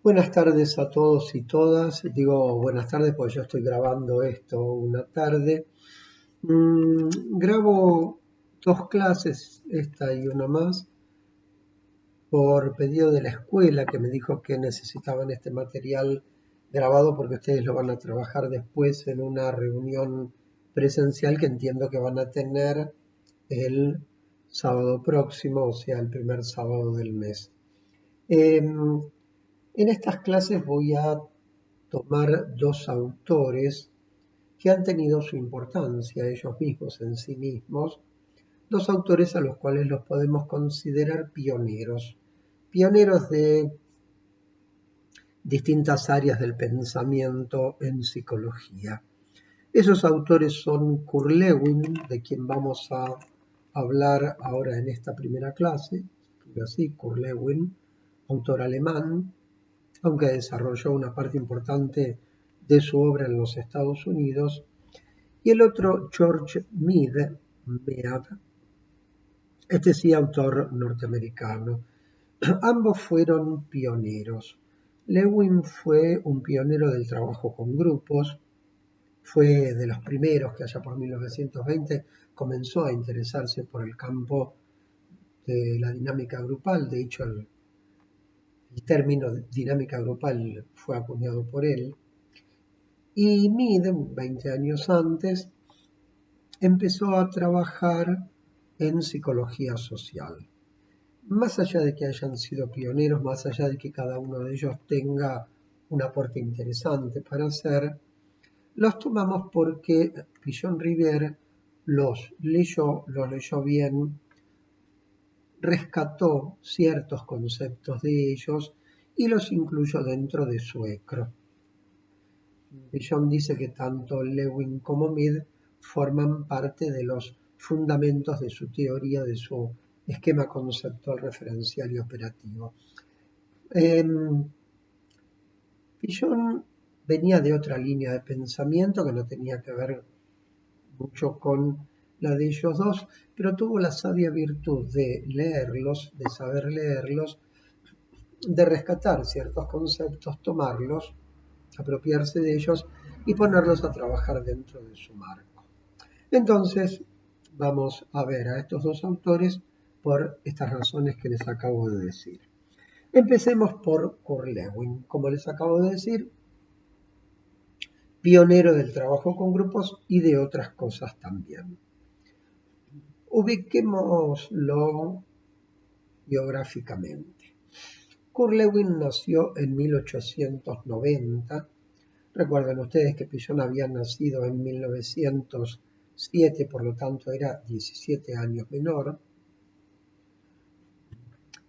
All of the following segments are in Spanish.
Buenas tardes a todos y todas. Digo buenas tardes porque yo estoy grabando esto una tarde. Grabo dos clases, esta y una más, por pedido de la escuela que me dijo que necesitaban este material grabado porque ustedes lo van a trabajar después en una reunión presencial que entiendo que van a tener el sábado próximo, o sea, el primer sábado del mes. En estas clases voy a tomar dos autores que han tenido su importancia ellos mismos en sí mismos, dos autores a los cuales los podemos considerar pioneros de distintas áreas del pensamiento en psicología. Esos autores son Kurt Lewin, de quien vamos a hablar ahora en esta primera clase, así, Kurt Lewin, autor alemán, aunque desarrolló una parte importante de su obra en los Estados Unidos, y el otro George Mead, este sí autor norteamericano. Ambos fueron pioneros. Lewin fue un pionero del trabajo con grupos, fue de los primeros que allá por 1920 comenzó a interesarse por el campo de la dinámica grupal. De hecho, el término dinámica grupal fue acuñado por él. Y Mead, 20 años antes, empezó a trabajar en psicología social. Más allá de que hayan sido pioneros, más allá de que cada uno de ellos tenga un aporte interesante para hacer, los tomamos porque Pillon Rivière los leyó bien, rescató ciertos conceptos de ellos y los incluyó dentro de su ECRO. Pillon dice que tanto Lewin como Mead forman parte de los fundamentos de su teoría, de su esquema conceptual, referencial y operativo. Pillon venía de otra línea de pensamiento que no tenía que ver mucho con la de ellos dos, pero tuvo la sabia virtud de leerlos, de saber leerlos, de rescatar ciertos conceptos, tomarlos, apropiarse de ellos y ponerlos a trabajar dentro de su marco. Entonces, vamos a ver a estos dos autores por estas razones que les acabo de decir. Empecemos por Kurt Lewin. Como les acabo de decir, pionero del trabajo con grupos y de otras cosas también. Ubiquémoslo biográficamente. Kurt Lewin nació en 1890. Recuerden ustedes que Pillon había nacido en 1907, por lo tanto era 17 años menor.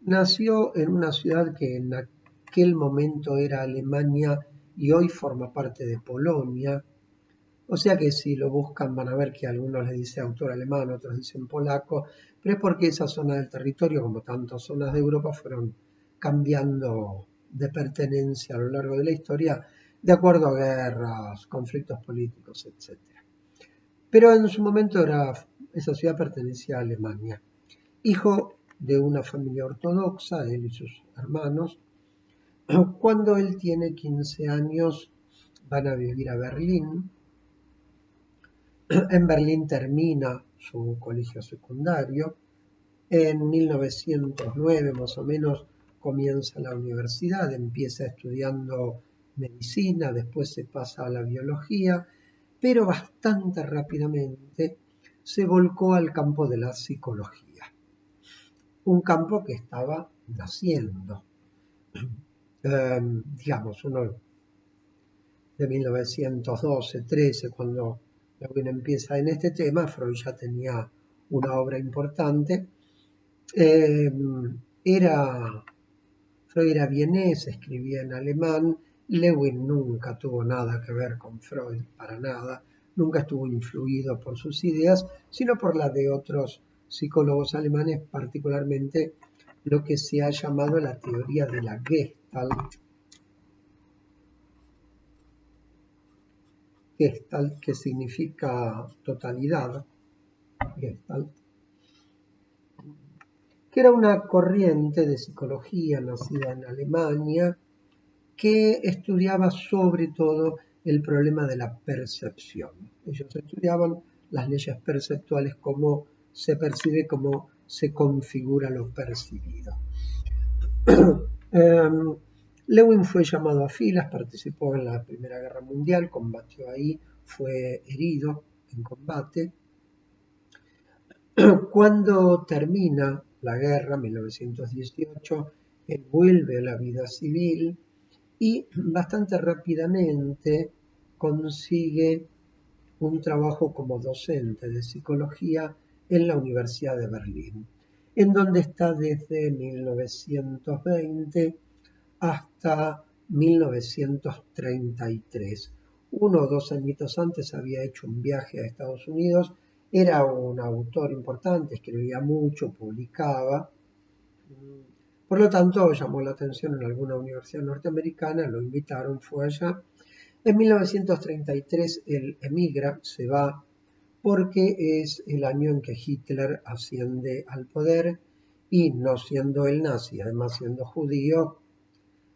Nació en una ciudad que en aquel momento era Alemania y hoy forma parte de Polonia. O sea que si lo buscan van a ver que algunos le dicen autor alemán, otros dicen polaco, pero es porque esa zona del territorio, como tantas zonas de Europa, fueron cambiando de pertenencia a lo largo de la historia de acuerdo a guerras, conflictos políticos, etc. Pero en su momento esa ciudad pertenecía a Alemania. Hijo de una familia ortodoxa, él y sus hermanos, cuando él tiene 15 años van a vivir a Berlín. En Berlín termina su colegio secundario. En 1909 más o menos comienza la universidad, empieza estudiando medicina, después se pasa a la biología, pero bastante rápidamente se volcó al campo de la psicología, un campo que estaba naciendo. Digamos, uno de 1912-13, cuando Lewin empieza en este tema, Freud ya tenía una obra importante. Freud era vienés, escribía en alemán. Lewin nunca tuvo nada que ver con Freud, para nada. Nunca estuvo influido por sus ideas, sino por las de otros psicólogos alemanes, particularmente lo que se ha llamado la teoría de la Gestalt. Gestalt, que significa totalidad, Gestalt, que era una corriente de psicología nacida en Alemania, que estudiaba sobre todo el problema de la percepción. Ellos estudiaban las leyes perceptuales, cómo se percibe, cómo se configura lo percibido. Lewin fue llamado a filas, participó en la Primera Guerra Mundial, combatió ahí, fue herido en combate. Cuando termina la guerra, 1918, él vuelve a la vida civil y bastante rápidamente consigue un trabajo como docente de psicología en la Universidad de Berlín, en donde está desde 1920 hasta 1933. Uno o dos añitos antes había hecho un viaje a Estados Unidos, era un autor importante, escribía mucho, publicaba. Por lo tanto, llamó la atención en alguna universidad norteamericana, lo invitaron, fue allá. En 1933 él emigra, se va, porque es el año en que Hitler asciende al poder y, no siendo él nazi, además siendo judío,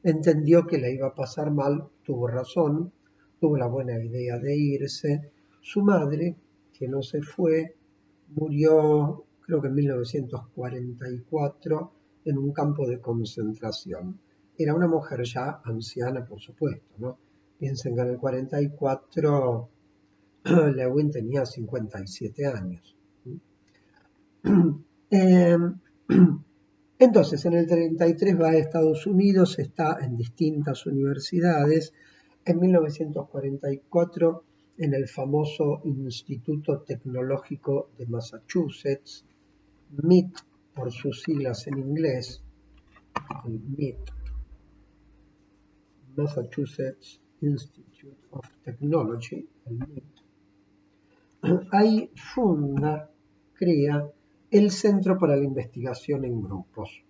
entendió que le iba a pasar mal, tuvo razón, tuvo la buena idea de irse. Su madre, que no se fue, murió creo que en 1944 en un campo de concentración. Era una mujer ya anciana, por supuesto, ¿no? Piensen que en el 44 Lewin tenía 57 años. Eh, entonces, en el 33 va a Estados Unidos, está en distintas universidades. En 1944, en el famoso Instituto Tecnológico de Massachusetts, MIT por sus siglas en inglés, el MIT, Massachusetts Institute of Technology, el MIT, ahí crea el Centro para la Investigación en Grupos,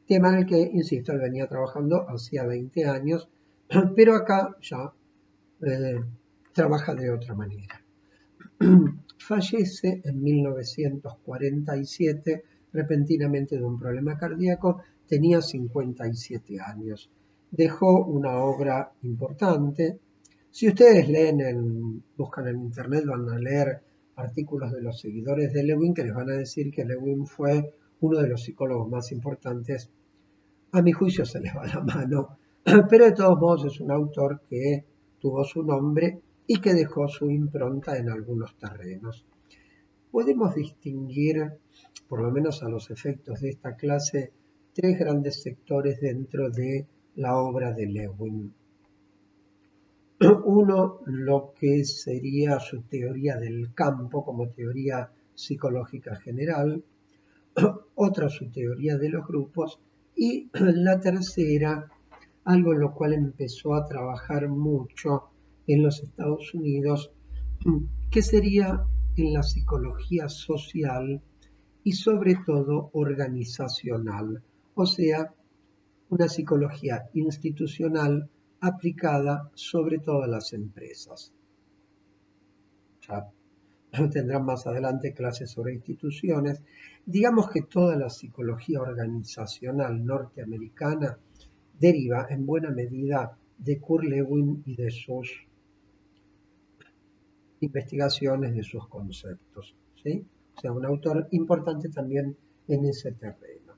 tema en el que, insisto, él venía trabajando hacía 20 años, pero acá ya trabaja de otra manera. Fallece en 1947 repentinamente de un problema cardíaco, tenía 57 años. Dejó una obra importante. Si ustedes buscan en internet, van a leer artículos de los seguidores de Lewin que les van a decir que Lewin fue uno de los psicólogos más importantes. A mi juicio se les va la mano, pero de todos modos es un autor que tuvo su nombre y que dejó su impronta en algunos terrenos. Podemos distinguir, por lo menos a los efectos de esta clase, tres grandes sectores dentro de la obra de Lewin. Uno, lo que sería su teoría del campo como teoría psicológica general. Otra, su teoría de los grupos. Y la tercera, algo en lo cual empezó a trabajar mucho en los Estados Unidos, que sería en la psicología social y sobre todo organizacional, o sea, una psicología institucional aplicada sobre todo a las empresas. Ya tendrán más adelante clases sobre instituciones. Digamos que toda la psicología organizacional norteamericana deriva en buena medida de Kurt Lewin y de sus investigaciones, de sus conceptos, ¿sí? O sea, un autor importante también en ese terreno.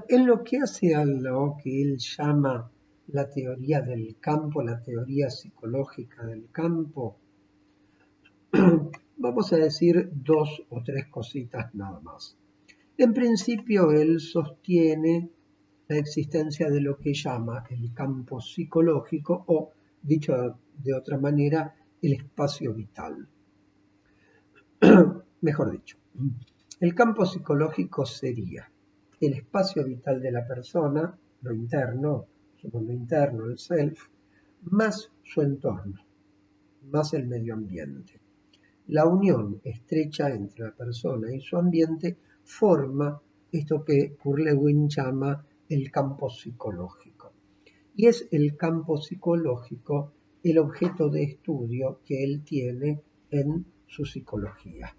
En lo que hace a lo que él llama la teoría del campo, la teoría psicológica del campo, vamos a decir dos o tres cositas nada más. En principio, él sostiene la existencia de lo que llama el campo psicológico o, dicho de otra manera, el espacio vital. Mejor dicho, el campo psicológico sería el espacio vital de la persona, lo interno, su mundo interno, el self, más su entorno, más el medio ambiente. La unión estrecha entre la persona y su ambiente forma esto que Kurt Lewin llama el campo psicológico. Y es el campo psicológico el objeto de estudio que él tiene en su psicología.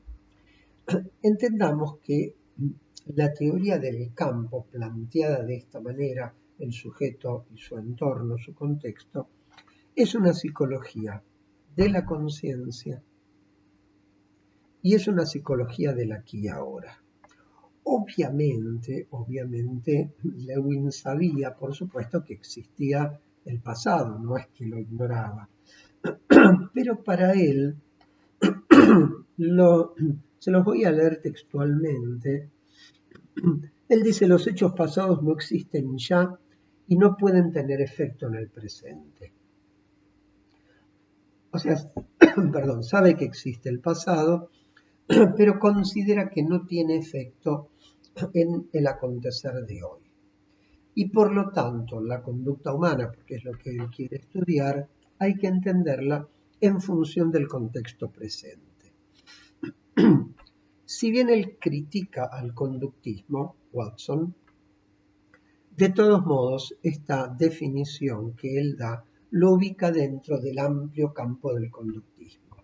Entendamos que la teoría del campo, planteada de esta manera el sujeto y su entorno, su contexto, es una psicología de la conciencia y es una psicología del aquí y ahora. Obviamente, Lewin sabía, por supuesto, que existía el pasado, no es que lo ignoraba, pero para él, se los voy a leer textualmente, él dice: los hechos pasados no existen ya y no pueden tener efecto en el presente. O sea, perdón, sabe que existe el pasado, pero considera que no tiene efecto en el acontecer de hoy. Y por lo tanto, la conducta humana, porque es lo que él quiere estudiar, hay que entenderla en función del contexto presente. Si bien él critica al conductismo, Watson, de todos modos, esta definición que él da lo ubica dentro del amplio campo del conductismo.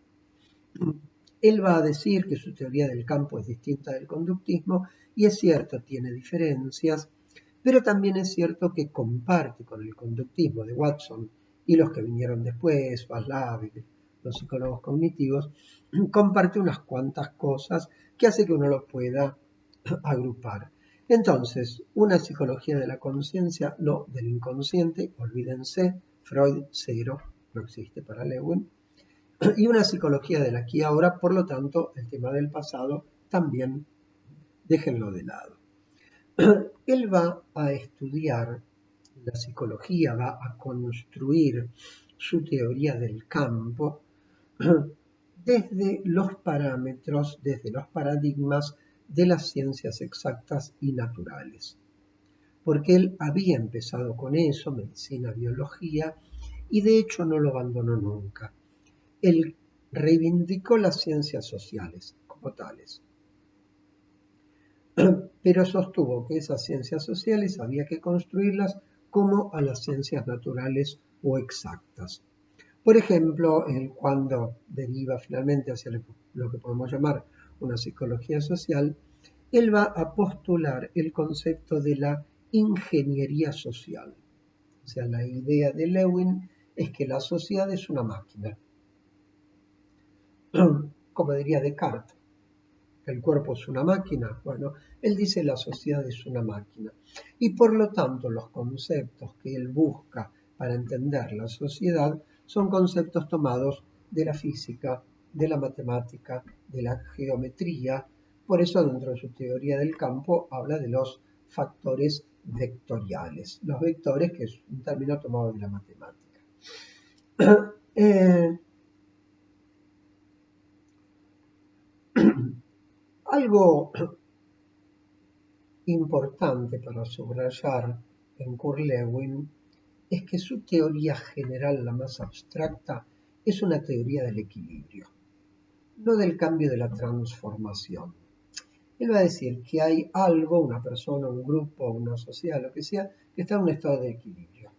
Él va a decir que su teoría del campo es distinta del conductismo, y es cierto, tiene diferencias, pero también es cierto que comparte con el conductismo de Watson y los que vinieron después, Vaslav y los psicólogos cognitivos, comparte unas cuantas cosas que hace que uno lo pueda agrupar. Entonces, una psicología de la conciencia, no del inconsciente, olvídense, Freud cero, no existe para Lewin, y una psicología del aquí y ahora, por lo tanto, el tema del pasado también déjenlo de lado. Él va a estudiar la psicología, va a construir su teoría del campo desde los parámetros, desde los paradigmas de las ciencias exactas y naturales. Porque él había empezado con eso, medicina, biología, y de hecho no lo abandonó nunca. Él reivindicó las ciencias sociales como tales, pero sostuvo que esas ciencias sociales había que construirlas como a las ciencias naturales o exactas. Por ejemplo, cuando deriva finalmente hacia lo que podemos llamar una psicología social, él va a postular el concepto de la ingeniería social. O sea, la idea de Lewin es que la sociedad es una máquina. Como diría Descartes, el cuerpo es una máquina. Bueno, él dice la sociedad es una máquina. Y por lo tanto, los conceptos que él busca para entender la sociedad son conceptos tomados de la física, de la matemática, de la geometría. Por eso, dentro de su teoría del campo, habla de los factores vectoriales. Los vectores, que es un término tomado de la matemática. Algo importante para subrayar en Kurt Lewin es que su teoría general, la más abstracta, es una teoría del equilibrio, no del cambio, de la transformación. Él va a decir que hay algo, una persona, un grupo, una sociedad, lo que sea, que está en un estado de equilibrio.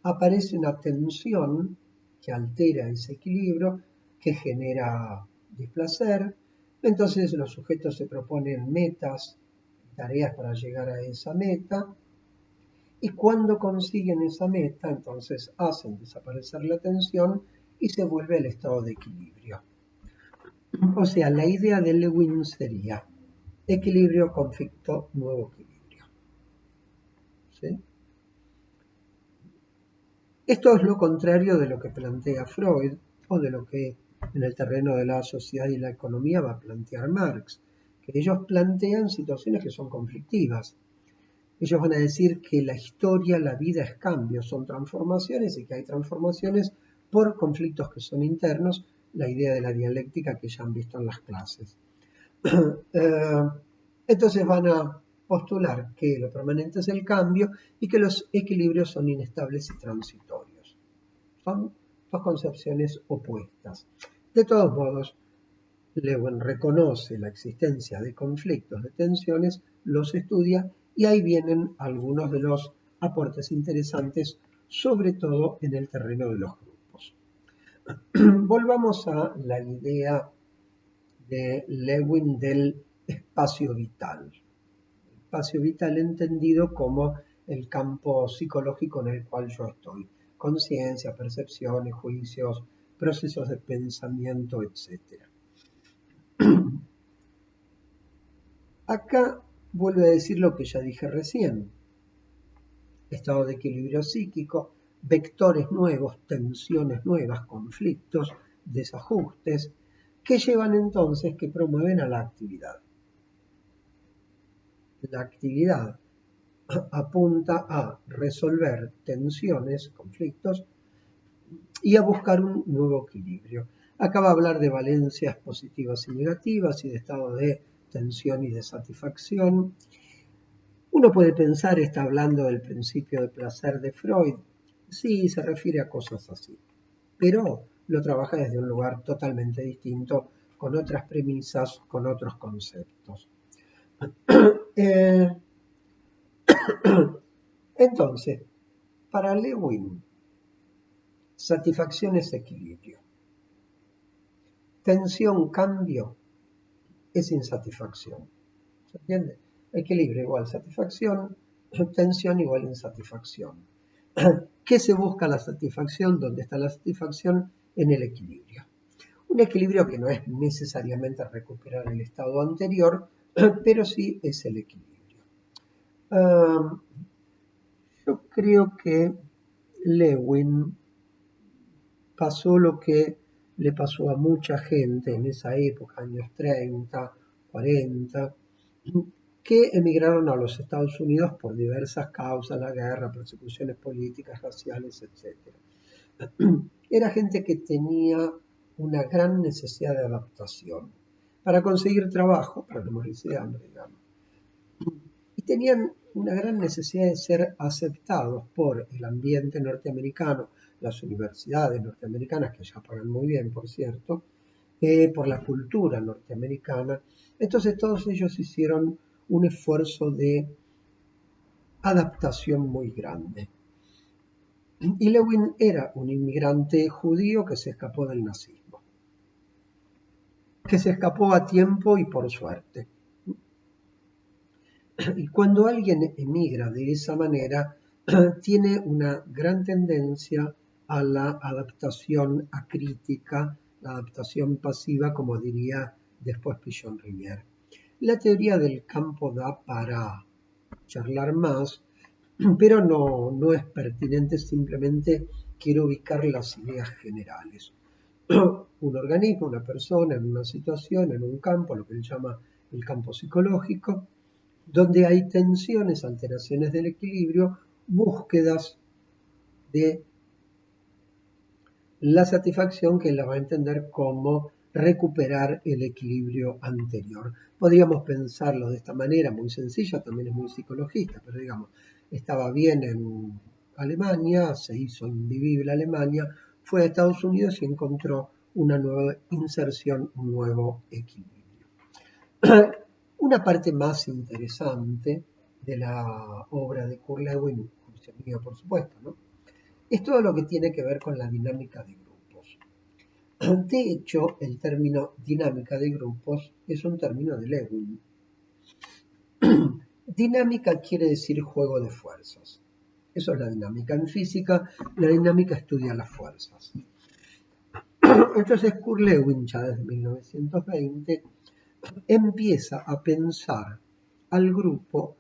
Aparece una tensión que altera ese equilibrio, que genera displacer. Entonces los sujetos se proponen metas, tareas para llegar a esa meta, y cuando consiguen esa meta, entonces hacen desaparecer la tensión y se vuelve el estado de equilibrio. O sea, la idea de Lewin sería equilibrio, conflicto, nuevo equilibrio. ¿Sí? Esto es lo contrario de lo que plantea Freud o de lo que en el terreno de la sociedad y la economía va a plantear Marx, que ellos plantean situaciones que son conflictivas. Ellos van a decir que la historia, la vida es cambio, son transformaciones, y que hay transformaciones por conflictos que son internos, la idea de la dialéctica que ya han visto en las clases. Entonces van a postular que lo permanente es el cambio y que los equilibrios son inestables y transitorios. Son dos concepciones opuestas. De todos modos, Lewin reconoce la existencia de conflictos, de tensiones, los estudia, y ahí vienen algunos de los aportes interesantes, sobre todo en el terreno de los grupos. Volvamos a la idea de Lewin del espacio vital. Espacio vital entendido como el campo psicológico en el cual yo estoy. Conciencia, percepciones, juicios, procesos de pensamiento, etc. Acá vuelve a decir lo que ya dije recién. Estado de equilibrio psíquico, vectores nuevos, tensiones nuevas, conflictos, desajustes, que llevan entonces, que promueven a la actividad. La actividad apunta a resolver tensiones, conflictos y a buscar un nuevo equilibrio. Acá va a hablar de valencias positivas y negativas y de estado de tensión y de satisfacción. Uno puede pensar, está hablando del principio de placer de Freud. Sí, se refiere a cosas así, pero lo trabaja desde un lugar totalmente distinto, con otras premisas, con otros conceptos. Entonces, para Lewin, satisfacción es equilibrio. Tensión, cambio, es insatisfacción. ¿Se entiende? Equilibrio igual satisfacción, tensión igual insatisfacción. ¿Qué se busca la satisfacción? ¿Dónde está la satisfacción? En el equilibrio. Un equilibrio que no es necesariamente recuperar el estado anterior, pero sí es el equilibrio. Yo creo que Lewin pasó lo que le pasó a mucha gente en esa época, años 30, 40, que emigraron a los Estados Unidos por diversas causas, la guerra, persecuciones políticas, raciales, etc. Era gente que tenía una gran necesidad de adaptación para conseguir trabajo, para no morirse de hambre, digamos. Y tenían una gran necesidad de ser aceptados por el ambiente norteamericano, las universidades norteamericanas, que ya pagan muy bien, por cierto, por la cultura norteamericana. Entonces todos ellos hicieron un esfuerzo de adaptación muy grande. Y Lewin era un inmigrante judío que se escapó del nazismo, que se escapó a tiempo y por suerte. Y cuando alguien emigra de esa manera, tiene una gran tendencia a la adaptación acrítica, la adaptación pasiva, como diría después Pichon Rivière. La teoría del campo da para charlar más, pero no es pertinente, simplemente quiero ubicar las ideas generales. Un organismo, una persona, en una situación, en un campo, lo que él llama el campo psicológico, donde hay tensiones, alteraciones del equilibrio, búsquedas de la satisfacción, que la va a entender como recuperar el equilibrio anterior. Podríamos pensarlo de esta manera, muy sencilla, también es muy psicologista, pero digamos, estaba bien en Alemania, se hizo invivible Alemania, fue a Estados Unidos y encontró una nueva inserción, un nuevo equilibrio. Una parte más interesante de la obra de Kurt Lewin, mío por supuesto, ¿no?, es todo lo que tiene que ver con la dinámica de grupos. De hecho, el término dinámica de grupos es un término de Lewin. Dinámica quiere decir juego de fuerzas. Eso es la dinámica. En física, la dinámica estudia las fuerzas. Entonces, Kurt Lewin, ya desde 1920, empieza a pensar al grupo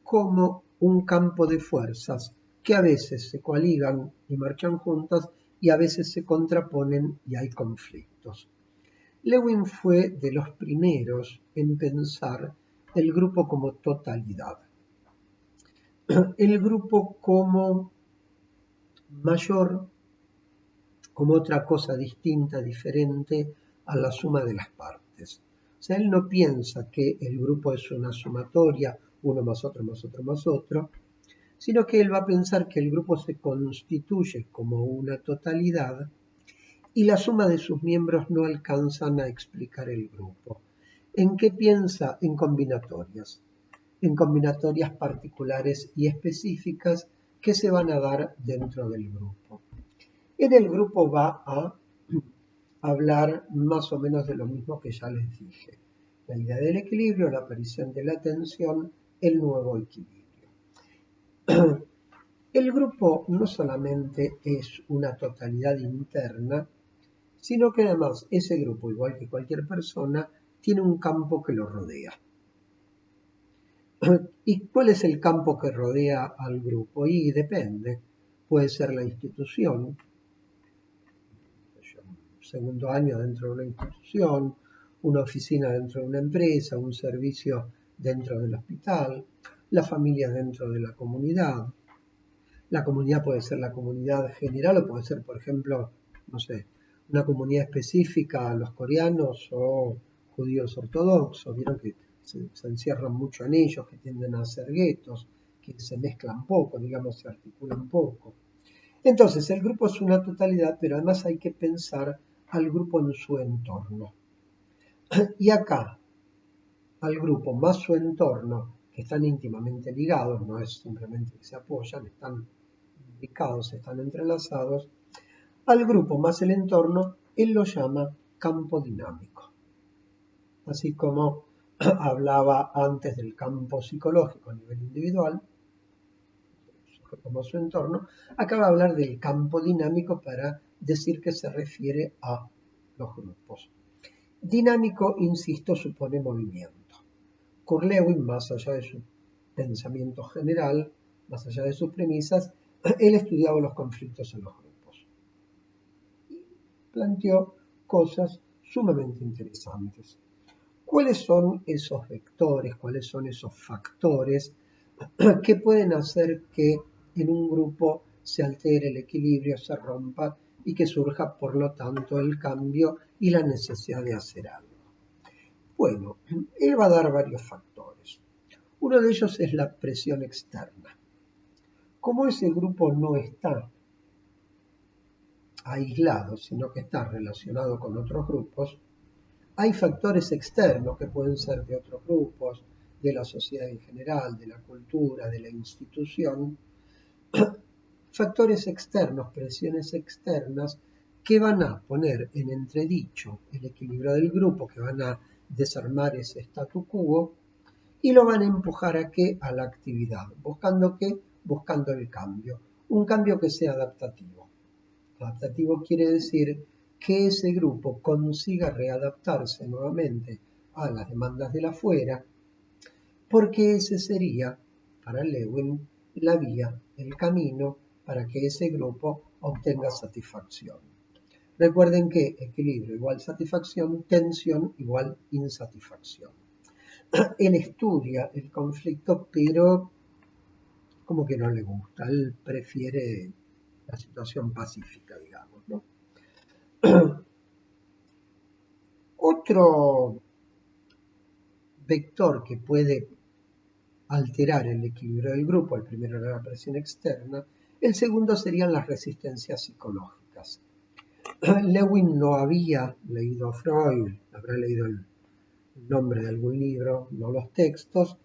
como un campo de fuerzas que a veces se coaligan y marchan juntas y a veces se contraponen y hay conflictos. Lewin fue de los primeros en pensar el grupo como totalidad, el grupo como mayor, como otra cosa distinta, diferente a la suma de las partes. O sea, él no piensa que el grupo es una sumatoria, uno más otro más otro más otro, sino que él va a pensar que el grupo se constituye como una totalidad y la suma de sus miembros no alcanzan a explicar el grupo. ¿En qué piensa? En combinatorias particulares y específicas que se van a dar dentro del grupo. En el grupo va a hablar más o menos de lo mismo que ya les dije. La idea del equilibrio, la aparición de la tensión, el nuevo equilibrio. El grupo no solamente es una totalidad interna, sino que además ese grupo, igual que cualquier persona, tiene un campo que lo rodea. ¿Y cuál es el campo que rodea al grupo? Y depende. Puede ser la institución, un segundo año dentro de una institución, una oficina dentro de una empresa, un servicio dentro del hospital, la familia dentro de la comunidad. La comunidad puede ser la comunidad general o puede ser, por ejemplo, no sé, una comunidad específica, los coreanos o judíos ortodoxos. Vieron que se encierran mucho en ellos, que tienden a ser guetos, que se mezclan poco, digamos, se articulan poco. Entonces, el grupo es una totalidad, pero además hay que pensar al grupo en su entorno. Y acá, al grupo más su entorno, que están íntimamente ligados, no es simplemente que se apoyan, están implicados, están entrelazados, al grupo más el entorno, él lo llama campo dinámico. Así como hablaba antes del campo psicológico a nivel individual, como su entorno, acaba de hablar del campo dinámico para decir que se refiere a los grupos. Dinámico, insisto, supone movimiento. Kurt Lewin, más allá de su pensamiento general, más allá de sus premisas, él estudiaba los conflictos en los grupos y planteó cosas sumamente interesantes. ¿Cuáles son esos vectores, cuáles son esos factores que pueden hacer que en un grupo se altere el equilibrio, se rompa y que surja, por lo tanto, el cambio y la necesidad de hacer algo? Bueno, él va a dar varios factores. Uno de ellos es la presión externa. Como ese grupo no está aislado, sino que está relacionado con otros grupos, hay factores externos que pueden ser de otros grupos, de la sociedad en general, de la cultura, de la institución, factores externos, presiones externas que van a poner en entredicho el equilibrio del grupo, que van a desarmar ese statu quo y lo van a empujar a qué? A la actividad. ¿Buscando qué? Buscando el cambio. Un cambio que sea adaptativo. Adaptativo quiere decir que ese grupo consiga readaptarse nuevamente a las demandas del afuera, porque ese sería, para Lewin, la vía, el camino para que ese grupo obtenga satisfacción. Recuerden que equilibrio igual satisfacción, tensión igual insatisfacción. Él estudia el conflicto, pero como que no le gusta, él prefiere la situación pacífica, digamos, ¿no? Otro vector que puede alterar el equilibrio del grupo, el primero era la presión externa, el segundo serían las resistencias psicológicas. Lewin no había leído a Freud, habrá leído el nombre de algún libro, no los textos,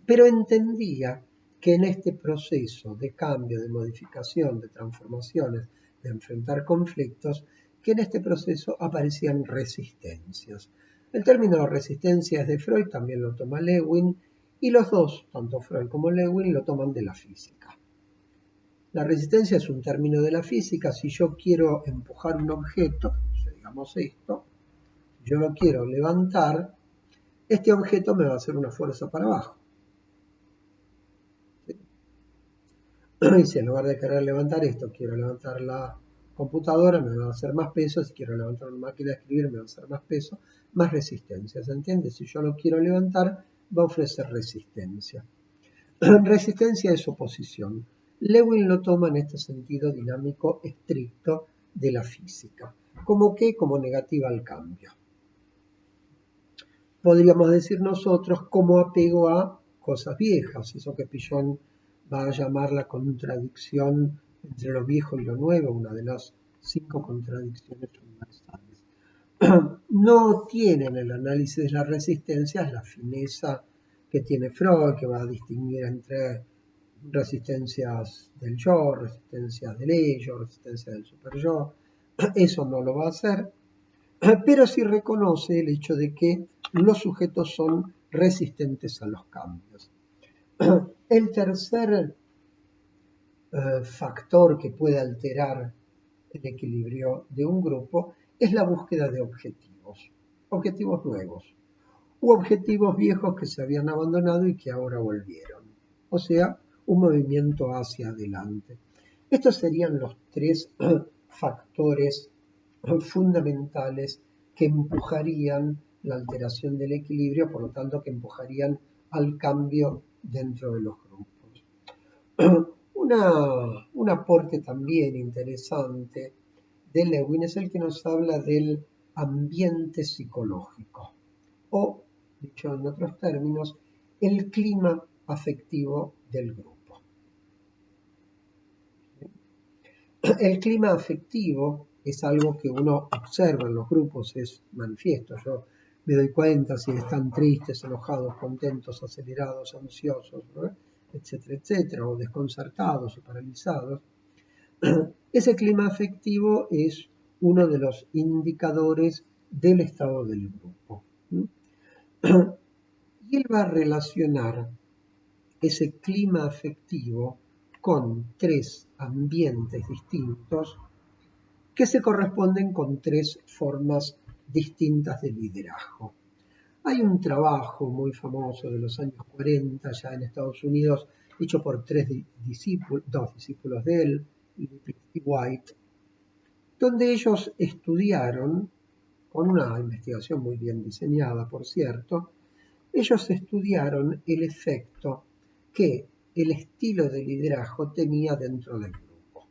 pero entendía que en este proceso de cambio, de modificación, de transformaciones, de enfrentar conflictos, que en este proceso aparecían resistencias. El término resistencia es de Freud, también lo toma Lewin, y los dos, tanto Freud como Lewin, lo toman de la física. La resistencia es un término de la física. Si yo quiero empujar un objeto, digamos esto, yo lo quiero levantar, este objeto me va a hacer una fuerza para abajo. Y si en lugar de querer levantar esto, quiero levantar la computadora, me va a hacer más peso. Si quiero levantar una máquina de escribir, me va a hacer más peso, más resistencia. ¿Se entiende? Si yo lo quiero levantar, va a ofrecer resistencia. Resistencia es oposición. Lewin lo toma en este sentido dinámico estricto de la física. ¿Cómo qué? Como negativa al cambio. Podríamos decir nosotros como apego a cosas viejas, eso que Pillon va a llamar la contradicción entre lo viejo y lo nuevo, una de las 5 contradicciones universales. No tienen el análisis de las resistencias la fineza que tiene Freud, que va a distinguir entre resistencias del yo, resistencias del ello, resistencias del superyo. Eso no lo va a hacer, pero sí reconoce el hecho de que los sujetos son resistentes a los cambios. El tercer factor que puede alterar el equilibrio de un grupo es la búsqueda de objetivos nuevos, u objetivos viejos que se habían abandonado y que ahora volvieron. O sea, un movimiento hacia adelante. Estos serían los tres factores fundamentales que empujarían la alteración del equilibrio, por lo tanto que empujarían al cambio dentro de los grupos. Un aporte también interesante de Lewin es el que nos habla del ambiente psicológico, o, dicho en otros términos, el clima afectivo del grupo. El clima afectivo es algo que uno observa en los grupos, es manifiesto. Yo me doy cuenta si están tristes, enojados, contentos, acelerados, ansiosos, ¿no? Etcétera, etcétera, o desconcertados o paralizados. Ese clima afectivo es uno de los indicadores del estado del grupo. Y él va a relacionar ese clima afectivo con tres ambientes distintos que se corresponden con tres formas distintas de liderazgo. Hay un trabajo muy famoso de los años 40 ya en Estados Unidos, hecho por dos discípulos de él, Lippitt y White, donde ellos estudiaron, con una investigación muy bien diseñada, por cierto, ellos estudiaron el efecto que el estilo de liderazgo tenía dentro del grupo.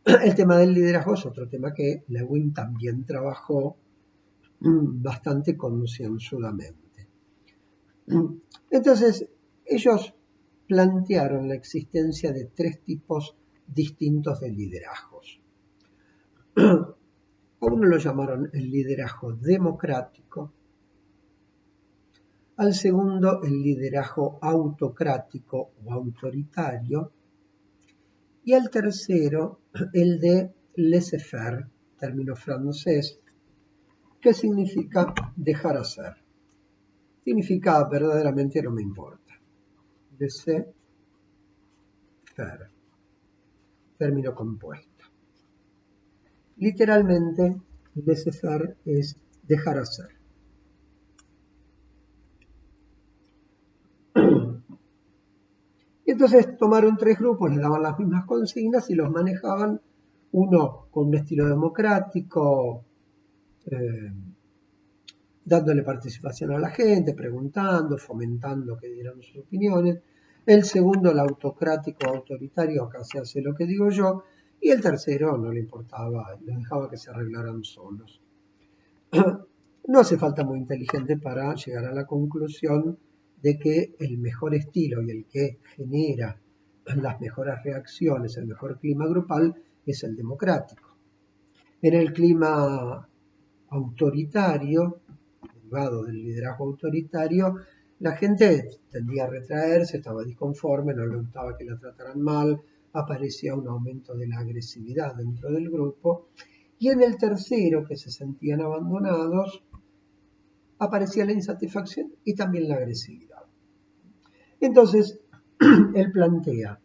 El tema del liderazgo es otro tema que Lewin también trabajó bastante concienzudamente. Entonces, ellos plantearon la existencia de tres tipos distintos de liderazgos. A uno lo llamaron el liderazgo democrático, al segundo el liderazgo autocrático o autoritario, y al tercero el de laissez-faire, término francés, que significa dejar hacer. Significa verdaderamente no me importa. Laissez-faire, término compuesto. Literalmente, laissez-faire es dejar hacer. Y entonces tomaron tres grupos, les daban las mismas consignas y los manejaban, uno con un estilo democrático, dándole participación a la gente, preguntando, fomentando que dieran sus opiniones. El segundo, el autocrático, autoritario, acá se hace lo que digo yo. Y el tercero no le importaba, les dejaba que se arreglaran solos. No hace falta muy inteligente para llegar a la conclusión de que el mejor estilo y el que genera las mejores reacciones, el mejor clima grupal, es el democrático. En el clima autoritario, derivado del liderazgo autoritario, la gente tendía a retraerse, estaba disconforme, no le gustaba que la trataran mal, aparecía un aumento de la agresividad dentro del grupo, y en el tercero, que se sentían abandonados, aparecía la insatisfacción y también la agresividad. Entonces, él plantea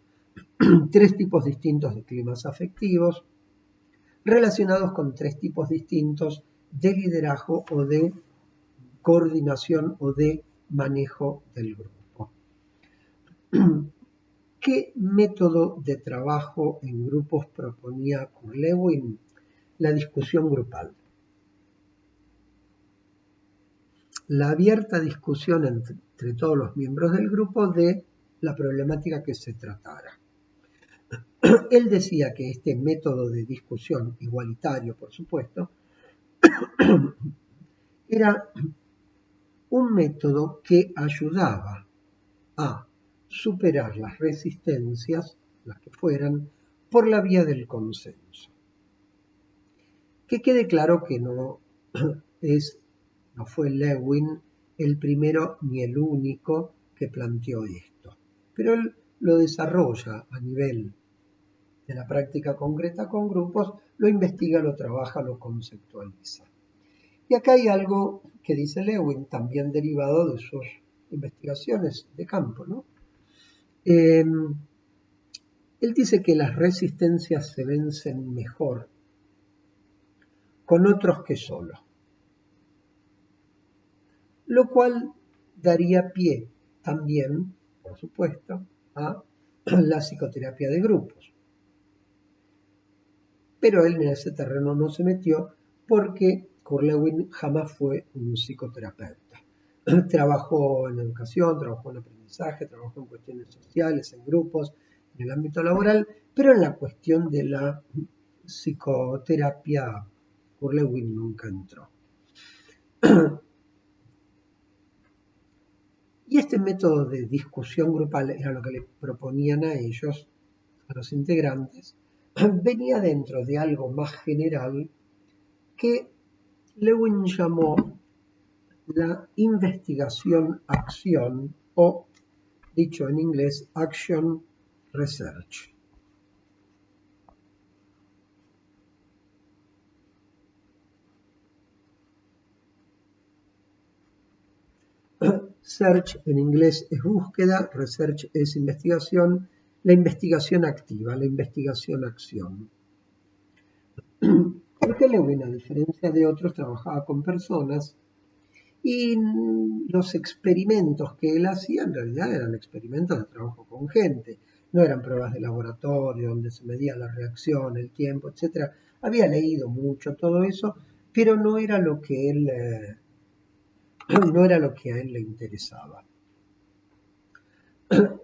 tres tipos distintos de climas afectivos relacionados con tres tipos distintos de liderazgo o de coordinación o de manejo del grupo. ¿Qué método de trabajo en grupos proponía Lewin? La discusión grupal. La abierta discusión entre todos los miembros del grupo de la problemática que se tratara. Él decía que este método de discusión, igualitario por supuesto, era un método que ayudaba a superar las resistencias, las que fueran, por la vía del consenso. Que quede claro que no fue Lewin el primero ni el único que planteó esto, pero él lo desarrolla a nivel de la práctica concreta con grupos, lo investiga, lo trabaja, lo conceptualiza. Y acá hay algo que dice Lewin, también derivado de sus investigaciones de campo, ¿no? Él dice que las resistencias se vencen mejor con otros que solo, lo cual daría pie también, por supuesto, a la psicoterapia de grupos. Pero él en ese terreno no se metió porque Kurt Lewin jamás fue un psicoterapeuta. Trabajó en educación, trabajó en aprendizaje, trabajó en cuestiones sociales, en grupos, en el ámbito laboral, pero en la cuestión de la psicoterapia, Kurt Lewin nunca entró. Y este método de discusión grupal era lo que le proponían a ellos, a los integrantes, venía dentro de algo más general que Lewin llamó la investigación-acción o, dicho en inglés, action research. Search en inglés es búsqueda, research es investigación, la investigación activa, la investigación-acción. Porque Lewin, a diferencia de otros, trabajaba con personas y los experimentos que él hacía en realidad eran experimentos de trabajo con gente, no eran pruebas de laboratorio donde se medía la reacción, el tiempo, etc. Había leído mucho todo eso, pero no era lo que no era lo que a él le interesaba.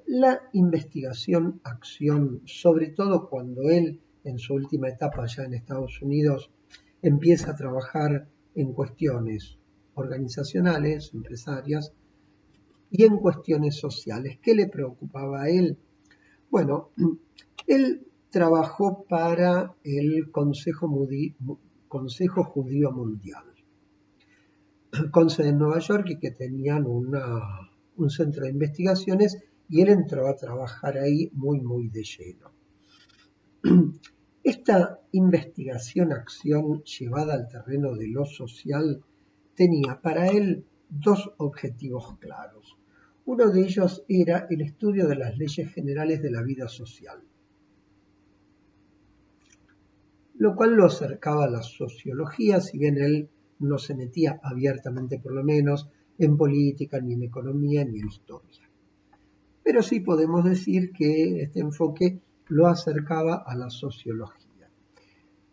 La investigación-acción, sobre todo cuando él, en su última etapa ya en Estados Unidos, empieza a trabajar en cuestiones organizacionales, empresarias, y en cuestiones sociales. ¿Qué le preocupaba a él? Bueno, él trabajó para el Consejo Judío Mundial, con sede en Nueva York y que tenían un centro de investigaciones, y él entró a trabajar ahí muy de lleno. Esta investigación-acción llevada al terreno de lo social tenía para él dos objetivos claros. Uno de ellos era el estudio de las leyes generales de la vida social, lo cual lo acercaba a la sociología, si bien él no se metía abiertamente, por lo menos, en política, ni en economía, ni en historia. Pero sí podemos decir que este enfoque lo acercaba a la sociología.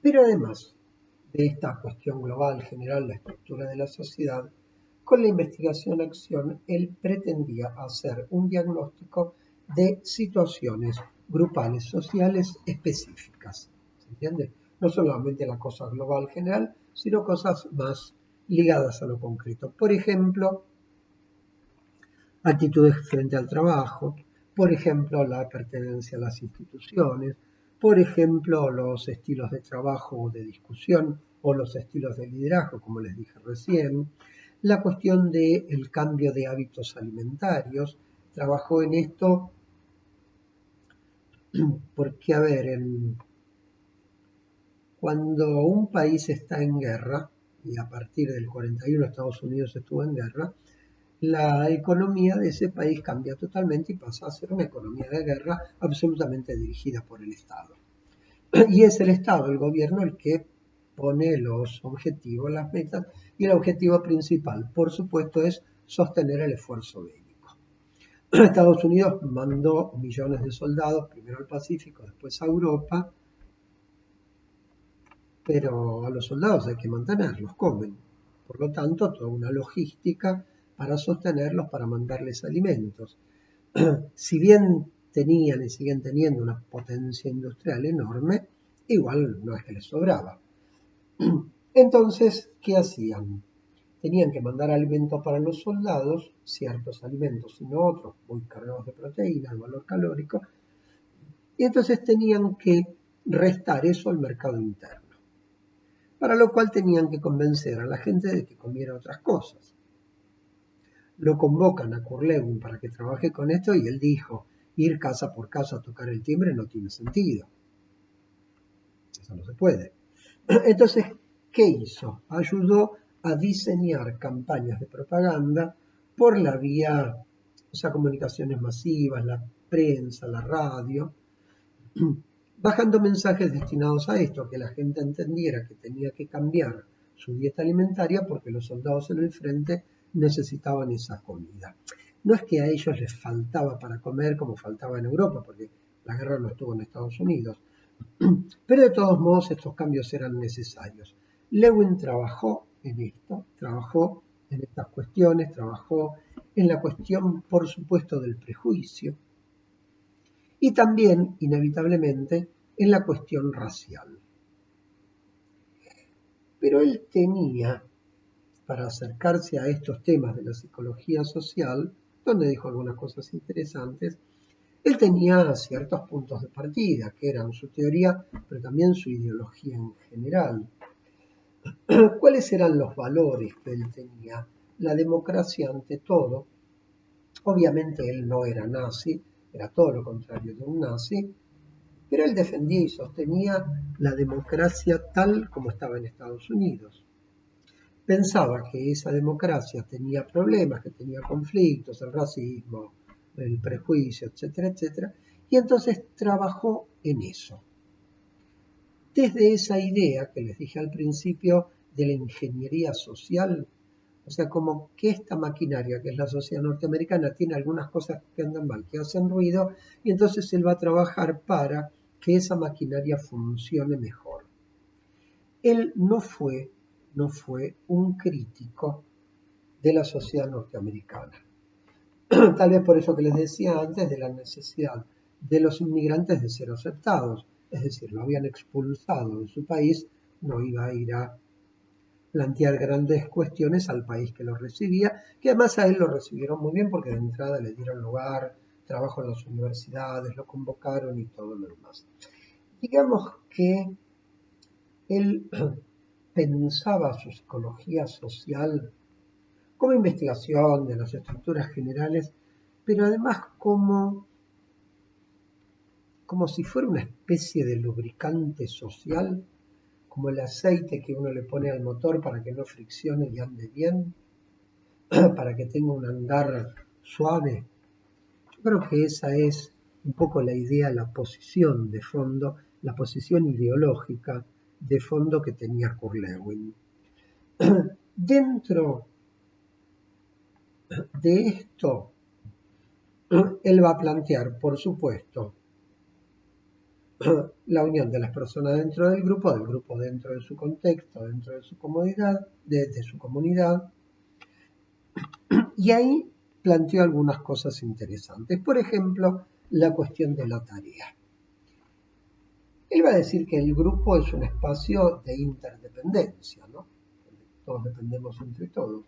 Pero además de esta cuestión global, general, la estructura de la sociedad, con la investigación-acción él pretendía hacer un diagnóstico de situaciones grupales, sociales específicas. ¿Se entiende? No solamente la cosa global general, sino cosas más ligadas a lo concreto. Por ejemplo, actitudes frente al trabajo, por ejemplo, la pertenencia a las instituciones, por ejemplo, los estilos de trabajo o de discusión o los estilos de liderazgo, como les dije recién, la cuestión del cambio de hábitos alimentarios. Trabajó en esto porque, a ver, cuando un país está en guerra, y a partir del 41 Estados Unidos estuvo en guerra, la economía de ese país cambia totalmente y pasa a ser una economía de guerra absolutamente dirigida por el Estado. Y es el Estado, el gobierno, el que pone los objetivos, las metas, y el objetivo principal, por supuesto, es sostener el esfuerzo bélico. Estados Unidos mandó millones de soldados, primero al Pacífico, después a Europa, pero a los soldados hay que mantenerlos, comen. Por lo tanto, toda una logística para sostenerlos, para mandarles alimentos. Si bien tenían y siguen teniendo una potencia industrial enorme, igual no es que les sobraba. Entonces, ¿qué hacían? Tenían que mandar alimentos para los soldados, ciertos alimentos y no otros, muy cargados de proteína, de valor calórico, y entonces tenían que restar eso al mercado interno, para lo cual tenían que convencer a la gente de que comiera otras cosas. Lo convocan a Kurt Lewin para que trabaje con esto y él dijo, ir casa por casa a tocar el timbre no tiene sentido. Eso no se puede. Entonces, ¿qué hizo? Ayudó a diseñar campañas de propaganda por la vía, o sea, comunicaciones masivas, la prensa, la radio, bajando mensajes destinados a esto, que la gente entendiera que tenía que cambiar su dieta alimentaria porque los soldados en el frente necesitaban esa comida. No es que a ellos les faltaba para comer como faltaba en Europa, porque la guerra no estuvo en Estados Unidos, pero de todos modos estos cambios eran necesarios. Lewin trabajó en esto, trabajó en estas cuestiones, trabajó en la cuestión, por supuesto, del prejuicio y también, inevitablemente, en la cuestión racial. Pero él tenía, para acercarse a estos temas de la psicología social, donde dijo algunas cosas interesantes, él tenía ciertos puntos de partida, que eran su teoría, pero también su ideología en general. ¿Cuáles eran los valores que él tenía? La democracia ante todo. Obviamente él no era nazi, era todo lo contrario de un nazi, pero él defendía y sostenía la democracia tal como estaba en Estados Unidos. Pensaba que esa democracia tenía problemas, que tenía conflictos, el racismo, el prejuicio, etcétera, etcétera, y entonces trabajó en eso. Desde esa idea que les dije al principio de la ingeniería social, o sea, como que esta maquinaria, que es la sociedad norteamericana, tiene algunas cosas que andan mal, que hacen ruido, y entonces él va a trabajar para que esa maquinaria funcione mejor. Él no fue un crítico de la sociedad norteamericana. Tal vez por eso que les decía antes de la necesidad de los inmigrantes de ser aceptados, es decir, lo habían expulsado de su país, no iba a ir a plantear grandes cuestiones al país que lo recibía, que además a él lo recibieron muy bien porque de entrada le dieron lugar, trabajo en las universidades, lo convocaron y todo lo demás. Digamos que él pensaba su psicología social como investigación de las estructuras generales, pero además como si fuera una especie de lubricante social, como el aceite que uno le pone al motor para que no friccione y ande bien, para que tenga un andar suave. Yo creo que esa es un poco la idea, la posición de fondo, la posición ideológica de fondo que tenía Kurt Lewin. Dentro de esto, él va a plantear, por supuesto, la unión de las personas dentro del grupo dentro de su contexto, dentro de su comunidad, de su comunidad, y ahí planteó algunas cosas interesantes. Por ejemplo, la cuestión de la tarea. Él va a decir que el grupo es un espacio de interdependencia, ¿no? Todos dependemos entre todos.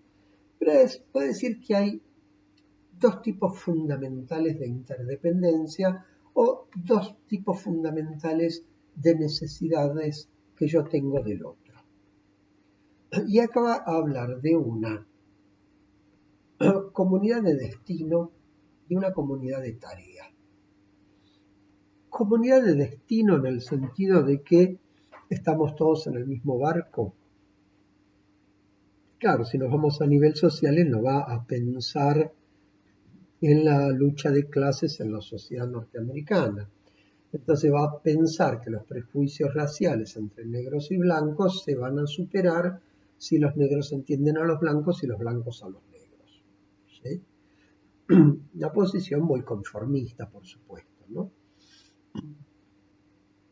Pero puede decir que hay dos tipos fundamentales de interdependencia o dos tipos fundamentales de necesidades que yo tengo del otro. Y acá va a hablar de una comunidad de destino y una comunidad de tarea. Comunidad de destino en el sentido de que estamos todos en el mismo barco. Claro, si nos vamos a nivel social, él no va a pensar en la lucha de clases en la sociedad norteamericana. Entonces va a pensar que los prejuicios raciales entre negros y blancos se van a superar si los negros entienden a los blancos y los blancos a los negros. ¿Sí? Una posición muy conformista, por supuesto, ¿no?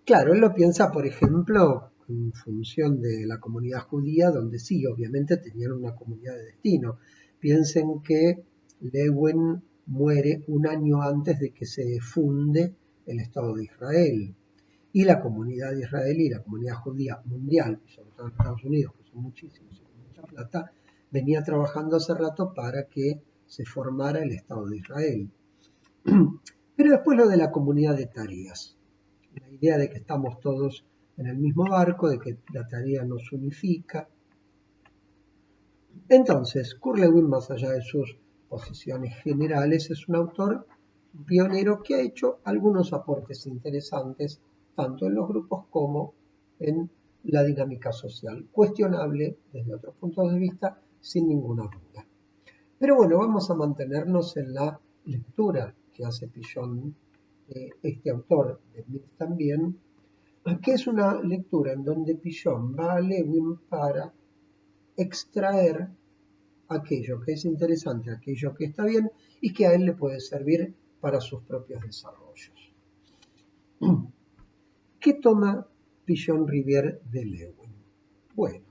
Claro, él lo piensa, por ejemplo, en función de la comunidad judía, donde sí, obviamente tenían una comunidad de destino. Piensen que Lewin muere un año antes de que se funde el Estado de Israel. Y la comunidad israelí, la comunidad judía mundial, y sobre todo en Estados Unidos, que son muchísimos y con mucha plata, venía trabajando hace rato para que se formara el Estado de Israel. Pero después lo de la comunidad de tareas. La idea de que estamos todos en el mismo barco, de que la tarea nos unifica. Entonces, Kurt Lewin, más allá de sus posiciones generales, es un autor pionero que ha hecho algunos aportes interesantes, tanto en los grupos como en la dinámica social. Cuestionable desde otros puntos de vista, sin ninguna duda. Pero bueno, vamos a mantenernos en la lectura que hace Pichon este autor de Mills también, que es una lectura en donde Pigeon va a Lewin para extraer aquello que es interesante, aquello que está bien y que a él le puede servir para sus propios desarrollos. ¿Qué toma Pigeon Rivière de Lewin? Bueno,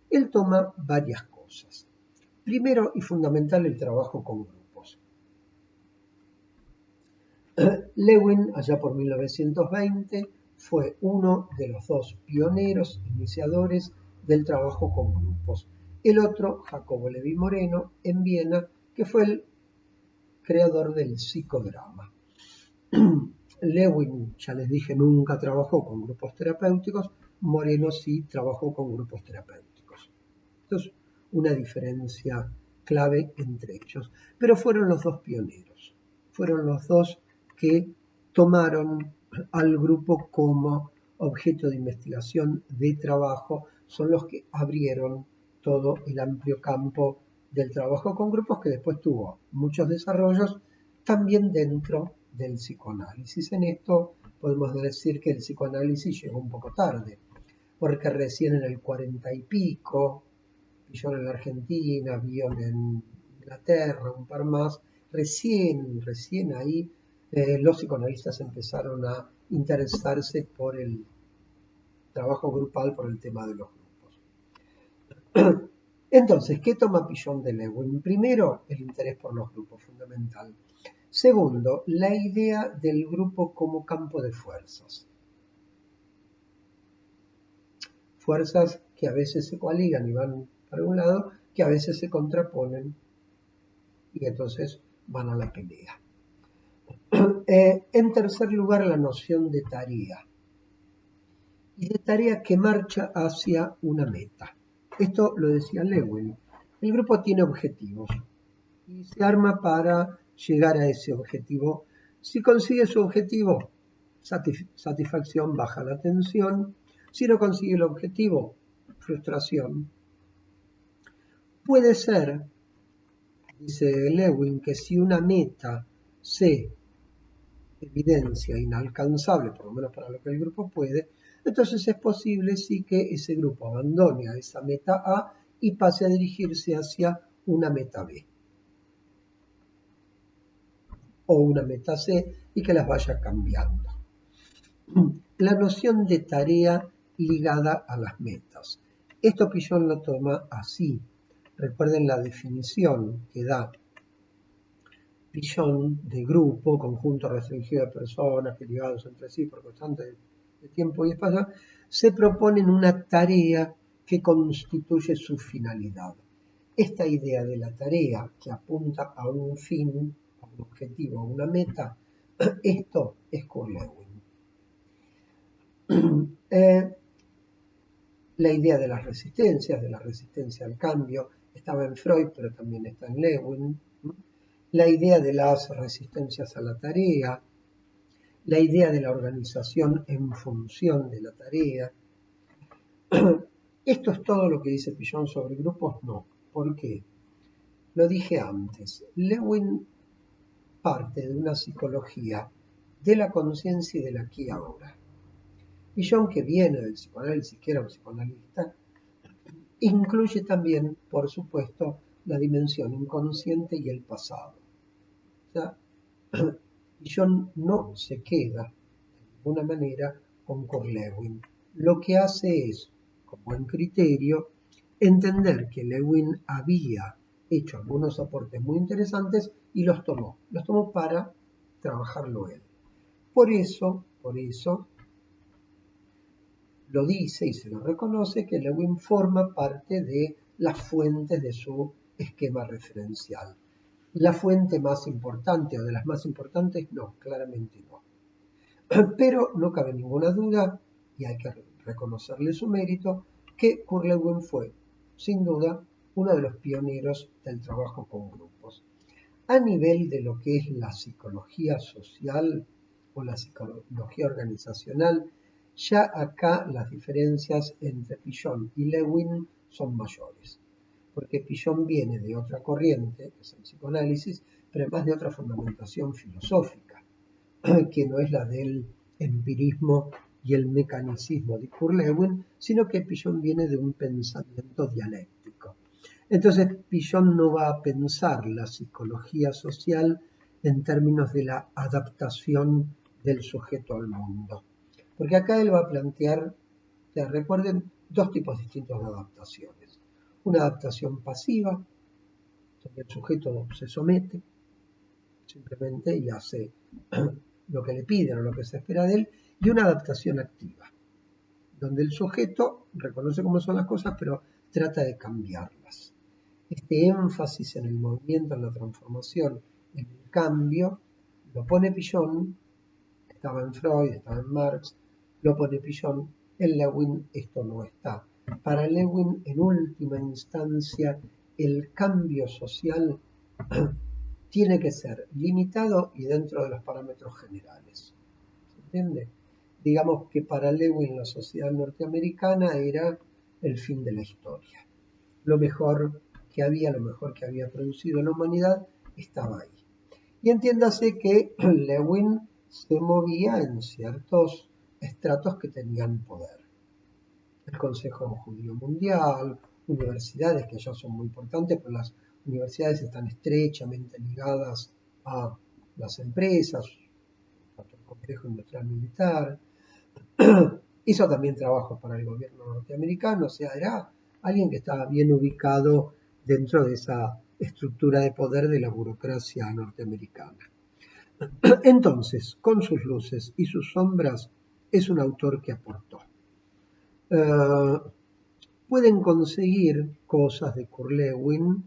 él toma varias cosas. Primero y fundamental, el trabajo con grupos. Lewin, allá por 1920, fue uno de los dos pioneros, iniciadores del trabajo con grupos. El otro, Jacobo Levi Moreno, en Viena, que fue el creador del psicodrama. Lewin, ya les dije, nunca trabajó con grupos terapéuticos, Moreno sí trabajó con grupos terapéuticos. Esto es una diferencia clave entre ellos. Pero fueron los dos pioneros, fueron los dos que tomaron al grupo como objeto de investigación, de trabajo, son los que abrieron todo el amplio campo del trabajo con grupos que después tuvo muchos desarrollos también dentro del psicoanálisis. En esto podemos decir que el psicoanálisis llegó un poco tarde, porque recién en el 40 y pico, Pigeon en la Argentina, Bion en Inglaterra, un par más, recién ahí los psicoanalistas empezaron a interesarse por el trabajo grupal, por el tema de los grupos. Entonces, ¿qué toma Pigeon de Lewin? Primero, el interés por los grupos, fundamental. Segundo, la idea del grupo como campo de fuerzas. Fuerzas que a veces se coaligan y van para un lado, que a veces se contraponen y entonces van a la pelea. En tercer lugar, la noción de tarea. Y de tarea que marcha hacia una meta. Esto lo decía Lewin. El grupo tiene objetivos y se arma para llegar a ese objetivo. Si consigue su objetivo, satisfacción, baja la tensión. Si no consigue el objetivo, frustración. Puede ser, dice Lewin, que si una meta se evidencia inalcanzable, por lo menos para lo que el grupo puede, entonces es posible sí que ese grupo abandone a esa meta A y pase a dirigirse hacia una meta B o una meta C y que las vaya cambiando. La noción de tarea ligada a las metas. Esto Pigeon lo toma así. Recuerden la definición que da Pigeon de grupo, conjunto restringido de personas que ligados entre sí por constante de tiempo y espacio, se proponen una tarea que constituye su finalidad. Esta idea de la tarea que apunta a un fin, a un objetivo, a una meta, esto es Kurt Lewin. La idea de la resistencia al cambio, estaba en Freud, pero también está en Lewin. La idea de las resistencias a la tarea, la idea de la organización en función de la tarea. ¿Esto es todo lo que dice Pigeon sobre grupos? No. ¿Por qué? Lo dije antes. Lewin parte de una psicología de la conciencia y del aquí y ahora. Pigeon, que viene del psicoanálisis, que era un psicoanalista, incluye también, por supuesto, la dimensión inconsciente y el pasado. O sea, Pigeon no se queda de ninguna manera con Kurt Lewin. Lo que hace es, con buen criterio, entender que Lewin había hecho algunos aportes muy interesantes y los tomó para trabajarlo él. Por eso lo dice y se lo reconoce que Lewin forma parte de las fuentes de su esquema referencial. La fuente más importante o de las más importantes, no, claramente no. Pero no cabe ninguna duda, y hay que reconocerle su mérito, que Kurt Lewin fue, sin duda, uno de los pioneros del trabajo con grupos. A nivel de lo que es la psicología social o la psicología organizacional, ya acá las diferencias entre Pigeon y Lewin son mayores, porque Pigeon viene de otra corriente, que es el psicoanálisis, pero además de otra fundamentación filosófica. que no es la del empirismo y el mecanicismo de Kurt Lewin, sino que Pigeon viene de un pensamiento dialéctico. Entonces, Pigeon no va a pensar la psicología social en términos de la adaptación del sujeto al mundo. Porque acá él va a plantear, recuerden, dos tipos distintos de adaptaciones. Una adaptación pasiva, donde el sujeto se somete simplemente y hace lo que le piden o lo que se espera de él, y una adaptación activa, donde el sujeto reconoce cómo son las cosas, pero trata de cambiarlas. Este énfasis en el movimiento, en la transformación, en el cambio, lo pone Pigeon, estaba en Freud, estaba en Marx, lo pone Pigeon, en Lewin esto no está. Para Lewin, en última instancia, el cambio social tiene que ser limitado y dentro de los parámetros generales. ¿Se entiende? Digamos que para Lewin la sociedad norteamericana era el fin de la historia. Lo mejor que había producido la humanidad estaba ahí. Y entiéndase que Lewin se movía en ciertos estratos que tenían poder. El Consejo Judío Mundial, universidades que ya son muy importantes, pero las universidades están estrechamente ligadas a las empresas, tanto el Complejo Industrial Militar. Hizo también trabajos para el gobierno norteamericano, o sea, era alguien que estaba bien ubicado dentro de esa estructura de poder de la burocracia norteamericana. Entonces, con sus luces y sus sombras, es un autor que aportó. Pueden conseguir cosas de Kurt Lewin,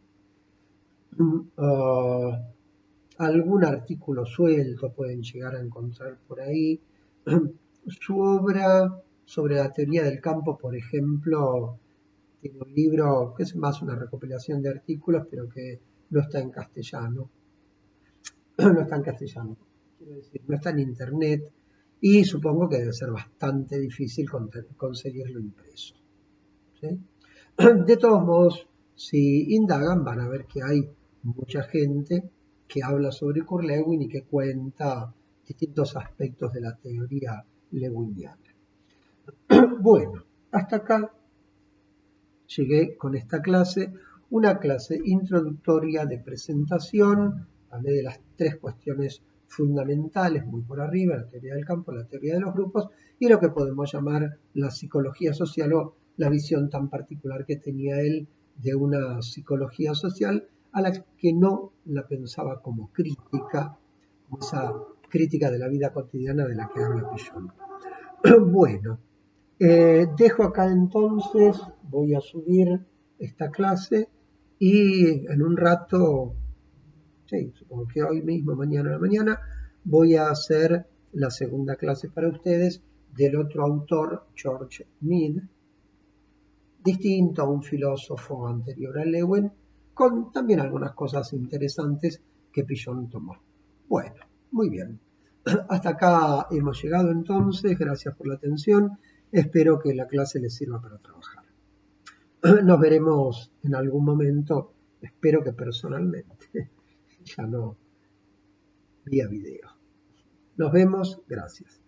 algún artículo suelto pueden llegar a encontrar por ahí. Su obra sobre la teoría del campo, por ejemplo, tiene un libro que es más una recopilación de artículos, pero que no está en castellano. No está en castellano, quiero decir, no está en internet, y supongo que debe ser bastante difícil conseguirlo impreso. ¿Sí? De todos modos, si indagan, van a ver que hay mucha gente que habla sobre Kurt Lewin y que cuenta distintos aspectos de la teoría lewiniana. Bueno, hasta acá llegué con esta clase, una clase introductoria de presentación. Hablé de las tres cuestiones fundamentales, muy por arriba, la teoría del campo, la teoría de los grupos, y lo que podemos llamar la psicología social o la visión tan particular que tenía él de una psicología social a la que no la pensaba como crítica, como esa crítica de la vida cotidiana de la que habla Pigeon. Bueno, dejo acá entonces, voy a subir esta clase y en un rato, sí, supongo que hoy mismo, mañana a la mañana, voy a hacer la segunda clase para ustedes del otro autor, George Mead, distinto a un filósofo anterior a Lewin, con también algunas cosas interesantes que Pigeon tomó. Bueno, muy bien. Hasta acá hemos llegado entonces, gracias por la atención, espero que la clase les sirva para trabajar. Nos veremos en algún momento, espero que personalmente, ya no vía video. Nos vemos, gracias.